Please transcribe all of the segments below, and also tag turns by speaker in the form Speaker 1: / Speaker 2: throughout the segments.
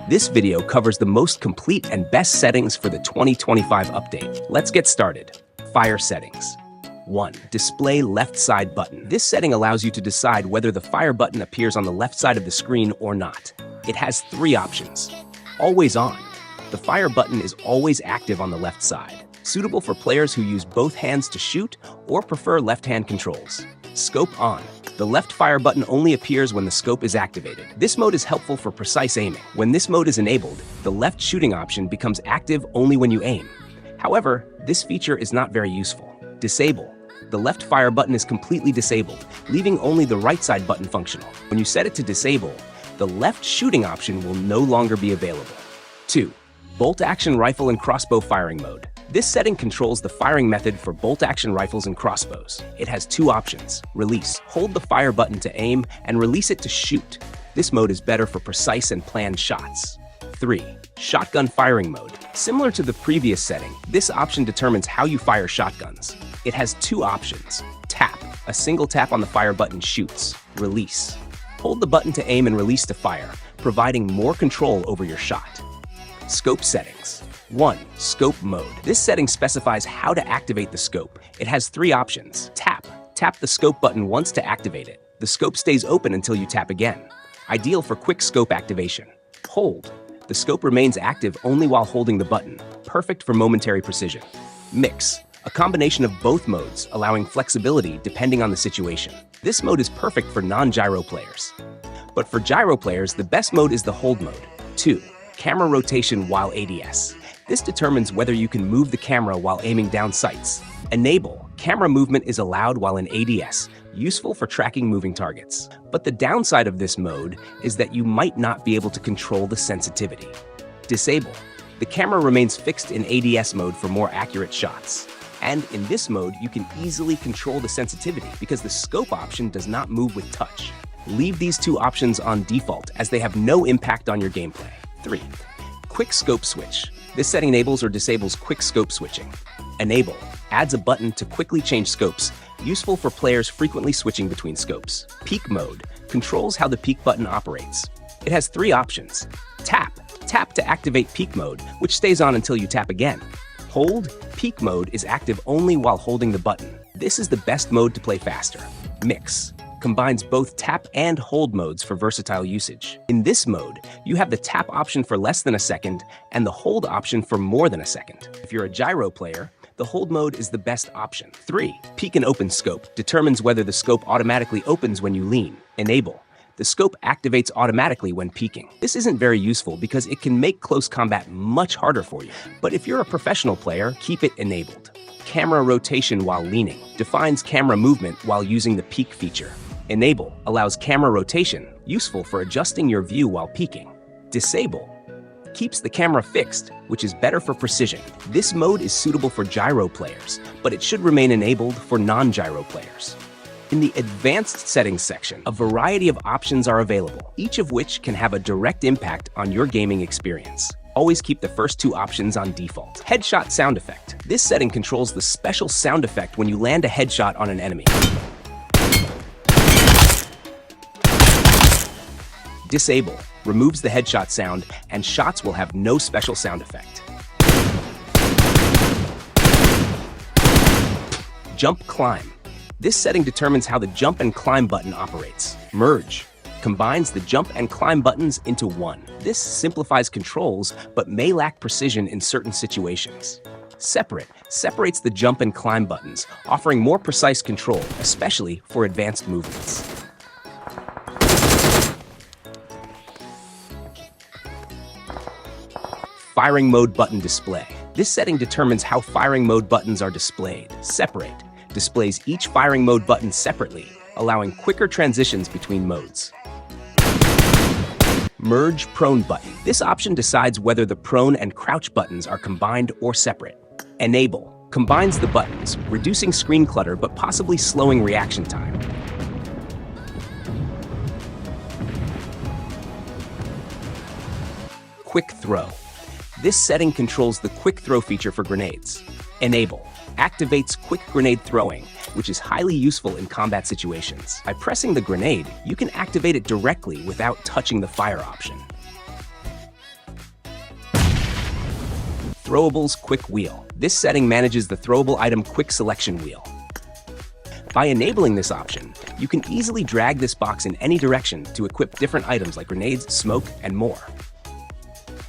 Speaker 1: This video covers the most complete and best settings for the 2025 update. Let's get started. Fire settings. 1. Display left side button. This setting allows you to decide whether the fire button appears on the left side of the screen or not. It has 3 options. Always on. The fire button is always active on the left side, suitable for players who use both hands to shoot or prefer left-hand controls. Scope on. The left fire button only appears when the scope is activated. This mode is helpful for precise aiming. When this mode is enabled, the left shooting option becomes active only when you aim. However, this feature is not very useful. Disable. The left fire button is completely disabled, leaving only the right side button functional. When you set it to disable, the left shooting option will no longer be available. 2. Bolt-action rifle and crossbow firing mode. This setting controls the firing method for bolt-action rifles and crossbows. It has 2 options. Release. Hold the fire button to aim and release it to shoot. This mode is better for precise and planned shots. 3. Shotgun firing mode. Similar to the previous setting, this option determines how you fire shotguns. It has 2 options. Tap. A single tap on the fire button shoots. Release. Hold the button to aim and release to fire, providing more control over your shot. Scope settings. 1. Scope mode. This setting specifies how to activate the scope. It has 3 options. Tap. Tap the scope button once to activate it. The scope stays open until you tap again. Ideal for quick scope activation. Hold. The scope remains active only while holding the button. Perfect for momentary precision. Mix. A combination of both modes, allowing flexibility depending on the situation. This mode is perfect for non-gyro players. But for gyro players, the best mode is the hold mode. 2. Camera rotation while ADS. This determines whether you can move the camera while aiming down sights. Enable. Camera movement is allowed while in ADS, useful for tracking moving targets. But the downside of this mode is that you might not be able to control the sensitivity. Disable. The camera remains fixed in ADS mode for more accurate shots. And in this mode, you can easily control the sensitivity because the scope option does not move with touch. Leave these 2 options on default as they have no impact on your gameplay. 3. Quick scope switch. This setting enables or disables quick scope switching. Enable. Adds a button to quickly change scopes, useful for players frequently switching between scopes. Peek mode. Controls how the peek button operates. It has 3 options. Tap. Tap to activate peek mode, which stays on until you tap again. Hold. Peek mode is active only while holding the button. This is the best mode to play faster. Mix. Combines both tap and hold modes for versatile usage. In this mode, you have the tap option for less than a second and the hold option for more than a second. If you're a gyro player, the hold mode is the best option. 3. Peek and open scope. Determines whether the scope automatically opens when you lean. Enable. The scope activates automatically when peeking. This isn't very useful because it can make close combat much harder for you. But if you're a professional player, keep it enabled. Camera rotation while leaning. Defines camera movement while using the peek feature. Enable. Allows camera rotation, useful for adjusting your view while peeking. Disable. Keeps the camera fixed, which is better for precision. This mode is suitable for gyro players, but it should remain enabled for non-gyro players. In the advanced settings section, a variety of options are available, each of which can have a direct impact on your gaming experience. Always keep the first 2 options on default. Headshot sound effect. This setting controls the special sound effect when you land a headshot on an enemy. Disable. Removes the headshot sound, and shots will have no special sound effect. Jump climb. This setting determines how the jump and climb button operates. Merge. Combines the jump and climb buttons into one. This simplifies controls, but may lack precision in certain situations. Separate. Separates the jump and climb buttons, offering more precise control, especially for advanced movements. Firing mode button display. This setting determines how firing mode buttons are displayed. Separate. Displays each firing mode button separately, allowing quicker transitions between modes. Merge prone button. This option decides whether the prone and crouch buttons are combined or separate. Enable. Combines the buttons, reducing screen clutter but possibly slowing reaction time. Quick throw. This setting controls the quick throw feature for grenades. Enable. Activates quick grenade throwing, which is highly useful in combat situations. By pressing the grenade, you can activate it directly without touching the fire option. Throwables Quick Wheel. This setting manages the throwable item quick selection wheel. By enabling this option, you can easily drag this box in any direction to equip different items like grenades, smoke, and more.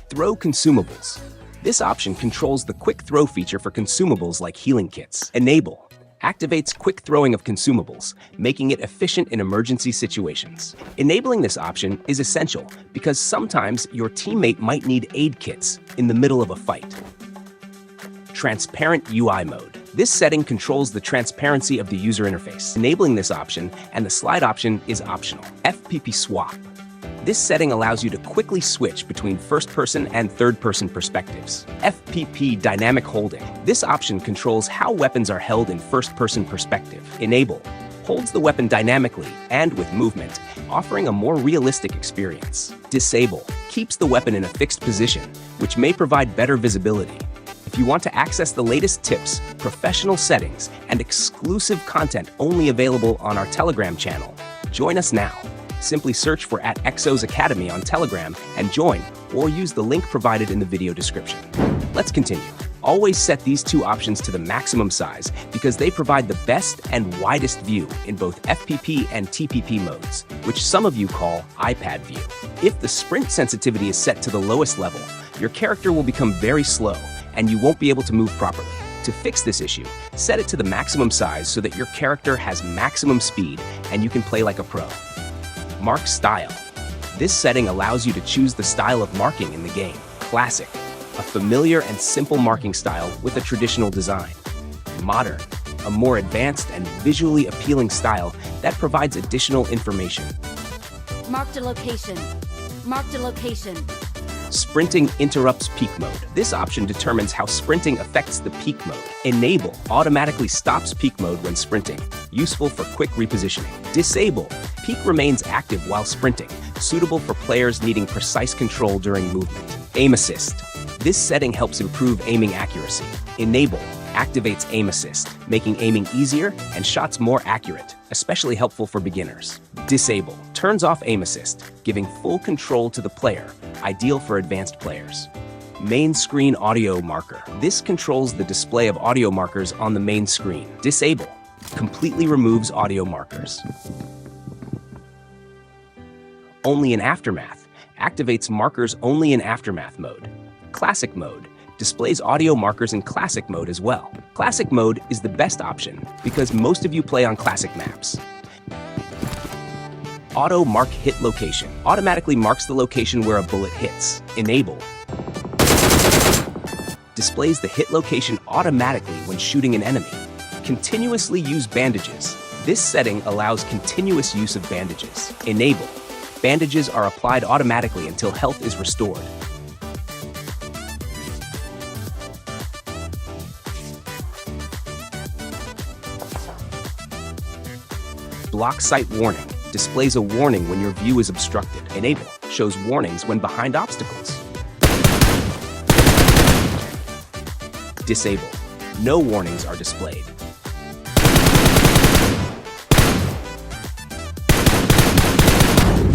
Speaker 1: Throw Consumables. This option controls the quick throw feature for consumables like healing kits. Enable activates quick throwing of consumables, making it efficient in emergency situations. Enabling this option is essential because sometimes your teammate might need aid kits in the middle of a fight. Transparent UI mode. This setting controls the transparency of the user interface. Enabling this option and the slide option is optional. FPP swap. This setting allows you to quickly switch between first-person and third-person perspectives. FPP dynamic holding. This option controls how weapons are held in first-person perspective. Enable holds the weapon dynamically and with movement, offering a more realistic experience. Disable keeps the weapon in a fixed position, which may provide better visibility. If you want to access the latest tips, professional settings, and exclusive content only available on our Telegram channel, join us now. Simply search for @Exos Academy on Telegram and join, or use the link provided in the video description. Let's continue. Always set these two options to the maximum size because they provide the best and widest view in both FPP and TPP modes, which some of you call iPad view. If the sprint sensitivity is set to the lowest level, your character will become very slow and you won't be able to move properly. To fix this issue, set it to the maximum size so that your character has maximum speed and you can play like a pro. Mark Style. This setting allows you to choose the style of marking in the game. Classic, a familiar and simple marking style with a traditional design. Modern, a more advanced and visually appealing style that provides additional information.
Speaker 2: Marked a location. Marked a location.
Speaker 1: Sprinting interrupts peak mode. This option determines how sprinting affects the peak mode. Enable automatically stops peak mode when sprinting, useful for quick repositioning. Disable peak remains active while sprinting, suitable for players needing precise control during movement. Aim assist. This setting helps improve aiming accuracy. Enable activates aim assist, making aiming easier and shots more accurate, especially helpful for beginners. Disable turns off aim assist, giving full control to the player, ideal for advanced players. Main screen audio marker. This controls the display of audio markers on the main screen. Disable completely removes audio markers. Only in Aftermath activates markers only in Aftermath mode. Classic mode displays audio markers in Classic mode as well. Classic mode is the best option because most of you play on Classic maps. Auto mark hit location. Automatically marks the location where a bullet hits. Enable displays the hit location automatically when shooting an enemy. Continuously use bandages. This setting allows continuous use of bandages. Enable bandages are applied automatically until health is restored. Block sight warning displays a warning when your view is obstructed. Enable shows warnings when behind obstacles. Disable. No warnings are displayed.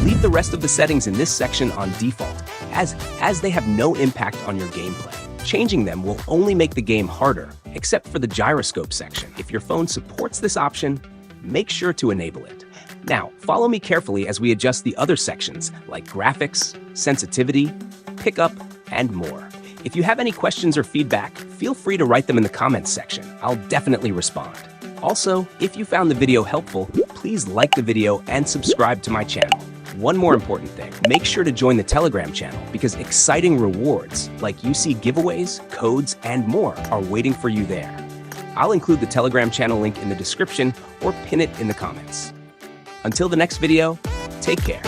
Speaker 1: Leave the rest of the settings in this section on default, as they have no impact on your gameplay. Changing them will only make the game harder, except for the gyroscope section. If your phone supports this option, make sure to enable it. Now, follow me carefully as we adjust the other sections like graphics, sensitivity, pickup, and more. If you have any questions or feedback, feel free to write them in the comments section. I'll definitely respond. Also, if you found the video helpful, please like the video and subscribe to my channel. One more important thing, make sure to join the Telegram channel because exciting rewards like UC giveaways, codes, and more are waiting for you there. I'll include the Telegram channel link in the description or pin it in the comments. Until the next video, take care.